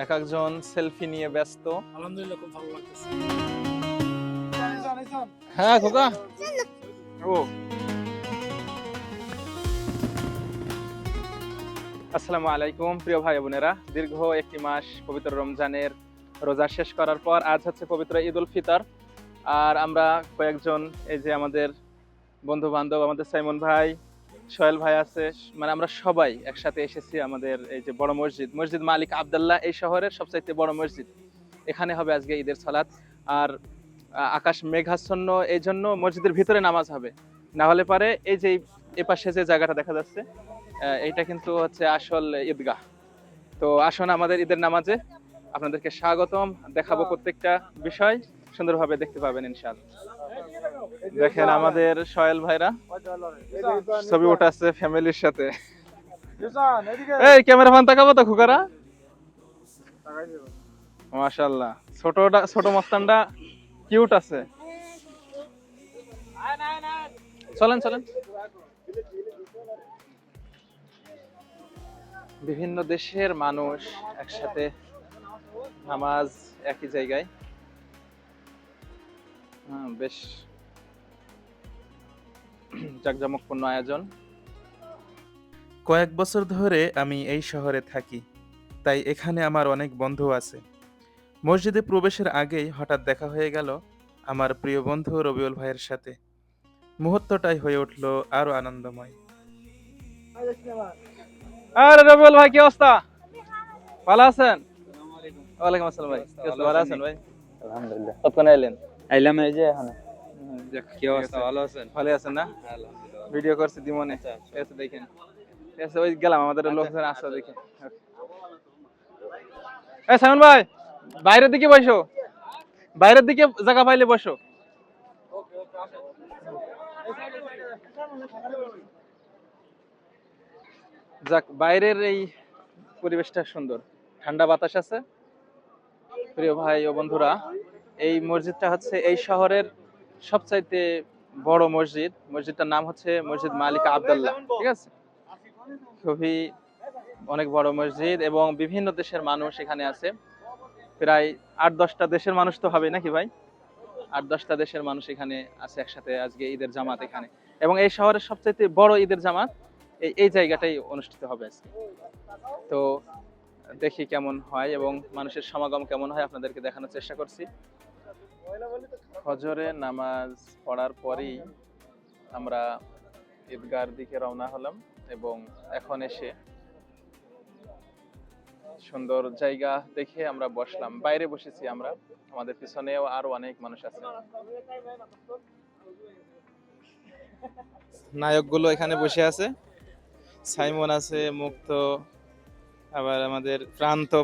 এক একজন সেলফি নিয়ে ব্যস্ত। আলহামদুলিল্লাহ খুব ভালো লাগতেছে। হ্যাঁ খোকা ও আসসালামু আলাইকুম প্রিয় ভাই বোনেরা, দীর্ঘ একটি মাস পবিত্র রমজানের রোজা শেষ করার পর আজ হচ্ছে পবিত্র ঈদ উল ফিতর। আর আমরা কয়েকজন, এই যে আমাদের বন্ধু বান্ধব, আমাদের সাইমন ভাই, সোহেল ভাই আছে, মানে আমরা সবাই একসাথে এসেছি আমাদের এই যে বড় মসজিদ মালিক আবদুল্লাহ, এই শহরের সবচাইতে বড় মসজিদ। এখানে হবে আজকে ঈদের সালাত। আর আকাশ মেঘাচ্ছন্ন, এই জন্য মসজিদের ভিতরে নামাজ হবে। না হলে পারে এই যে এপাশে যে জায়গাটা দেখা যাচ্ছে, এইটা কিন্তু হচ্ছে আসল ঈদগাহ। তো আসুন আমাদের ঈদের নামাজে, আপনাদেরকে স্বাগতম, দেখাবো প্রত্যেকটা বিষয়, সুন্দরভাবে দেখতে পাবেন ইনশাআল্লাহ। দেখেন আমাদের সোহেল ভাইরা ছবি উঠাচ্ছে ফ্যামিলির সাথে। এই ক্যামেরা ফান তাকাবো তো খুকারা। মাশাআল্লাহ, ছোট মস্তানটা কিউট আছে। চলেন চলেন। বিভিন্ন দেশের মানুষ একসাথে নামাজ একই জায়গায়, বেশ জাঁকজমকপূর্ণ আয়োজন। কয়েক বছর ধরে আমি এই শহরে থাকি, তাই এখানে আমার অনেক বন্ধু আছে। মসজিদে প্রবেশের আগেই হঠাৎ দেখা হয়ে গেল আমার প্রিয় বন্ধু রবিউল ভাইয়ের সাথে। মুহূর্তটাই হয়ে উঠল আরো আনন্দময়। আরে রবিউল ভাই, কি অবস্থা? ভালো আছেন? ওয়ালাইকুম আসসালাম ভাই, কি অবস্থা? ভালো আছেন ভাই? আলহামদুলিল্লাহ কতক্ষণ আইলেন? আইলাম এই যে এখন। কি অবস্থা, ভালো আছেন? ভালো আছেন না? ভিডিও করছি দিমনে, ঠিক আছে দেখেন। ঠিক আছে, ওই গেলাম, আমাদের লোকজন আসছে দেখেন। এই সাইমন ভাই, বাইরের দিকে বসো, বাইরের দিকে জায়গা পাইলে বসো। যাক, বাইরের এই পরিবেশটা সুন্দর, ঠান্ডা বাতাস আছে। প্রিয় ভাই ও বন্ধুরা, এই মসজিদটা হচ্ছে এই শহরের সবচাইতে বড় মসজিদ। মসজিদটার নাম হচ্ছে মসজিদ মালিক আবদুল্লাহ, ঠিক আছে? খুবই অনেক বড় মসজিদ এবং বিভিন্ন দেশের মানুষ এখানে আছে। প্রায় 8-10টা দেশের মানুষ তো হবে নাকি ভাই? 8-10টা দেশের মানুষ এখানে আছে একসাথে আজকে ঈদের জামাত এখানে। এবং এই শহরের সবচাইতে বড় ঈদের জামাত এই জায়গাটাই অনুষ্ঠিত হবে আজকে। তো দেখি কেমন হয় এবং মানুষের সমাগম কেমন হয়, আপনাদেরকে দেখানোর চেষ্টা করছি। ফজরের নামাজ পড়ার পরেই আমরা ঈদগাহর দিকে রওনা হলাম এবং এখন এসে সুন্দর জায়গা দেখে আমরা বসলাম। বাইরে বসেছি আমরা, আমাদের পিছনেও আরো অনেক মানুষ আছে। নায়কগুলো এখানে বসে আছে, সাইমন আছে, মুক্ত, আবার আমাদের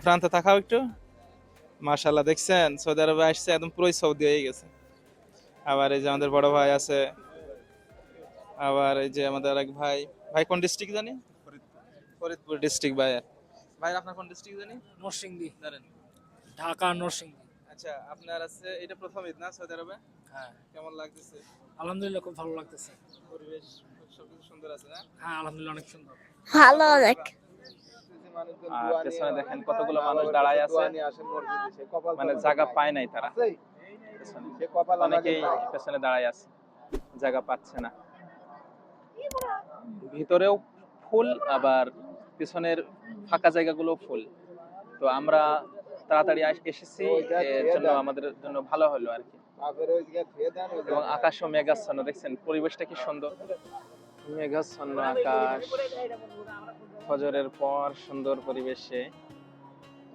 প্রান্ত থাকাও একটু। মাশাআল্লাহ, দেখছেন সৌদি আরবে আসছে, একদম পুরোই সৌদি হয়ে গেছে। আবার এই যে আমাদের বড় ভাই আছে, আবার এই যে আমাদের এক ভাই, ভাই কোন ডিস্ট্রিক্ট জানি? ফরিদপুর ডিস্ট্রিক্ট। ভাই ভাই আপনার কোন ডিস্ট্রিক্ট জানি? নরসিংদী, জানেন? ঢাকা নরসিংদী। আচ্ছা, আপনার আছে এটা প্রথম ঈদ না সৌদি আরবে? হ্যাঁ কেমন লাগতেছে? আলহামদুলিল্লাহ খুব ভালো লাগতেছে। পরিবেশ সবকিছু সুন্দর আছে না? হ্যাঁ আলহামদুলিল্লাহ অনেক সুন্দর। ভালো অনেক। আর পেছনে দেখেন কতগুলো মানুষ দাঁড়ায় আছে, মানে জায়গা পায় নাই তারা। পেছনে অনেকেই পেছনে দাঁড়ায় আছে, জায়গা পাচ্ছে না। ভিতরেও ফুল, আবার পিছনের ফাঁকা জায়গাগুলো ফুল। তো আমরা তাড়াতাড়ি এসেছি, এর জন্য আমাদের জন্য ভালো হলো আর কি। এবং আকাশও মেঘাচ্ছন্ন, দেখছেন পরিবেশটা কি সুন্দর, মেঘাচ্ছন্ন আকাশ। ফজরের পর সুন্দর পরিবেশে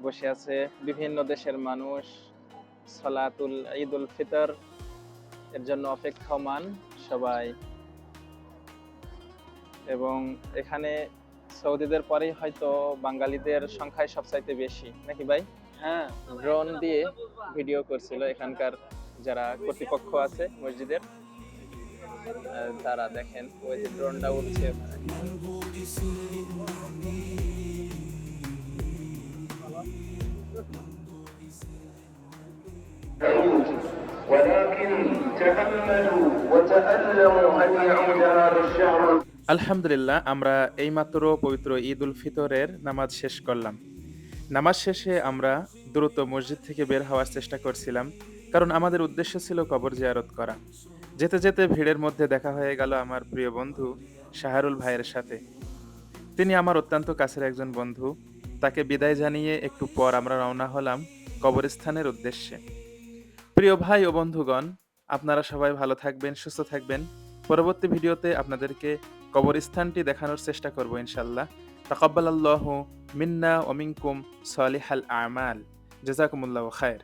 বসে আছে বিভিন্ন দেশের মানুষ, সালাতুল ঈদ উল ফিতর এর জন্য অপেক্ষমান সবাই। এবং এখানে সৌদিদের পরেই হয়তো বাঙালিদের সংখ্যায় সবচাইতে বেশি নাকি ভাই? হ্যাঁ ড্রোন দিয়ে ভিডিও করছিল এখানকার যারা কর্তৃপক্ষ আছে মসজিদের, তারা দেখেন ওই যে ড্রোনটা উঠছে। আলহামদুলিল্লাহ, আমরা এইমাত্র পবিত্র ঈদ উল ফিতরের নামাজ শেষ করলাম। নামাজ শেষে আমরা দ্রুত মসজিদ থেকে বের হওয়ার চেষ্টা করছিলাম, কারণ আমাদের উদ্দেশ্য ছিল কবর জিয়ারত করা। যেতে যেতে ভিড়ের মধ্যে দেখা হয়ে গেল আমার প্রিয় বন্ধু শাহরুল ভাইয়ের সাথে। তিনি আমার অত্যন্ত কাছের একজন বন্ধু। তাকে বিদায় জানিয়ে একটু পর আমরা রওনা হলাম কবরস্থানের উদ্দেশ্যে। প্রিয় ভাই ও বন্ধুগণ, আপনারা সবাই ভালো থাকবেন, সুস্থ থাকবেন। পরবর্তী ভিডিওতে আপনাদেরকে কবরস্থানটি দেখানোর চেষ্টা করব ইনশাল্লাহ। তাকাব্বালাল্লাহু মিন্না ওয়া মিনকুম সালিহাল আমাল। জাযাকুমুল্লাহু খায়র।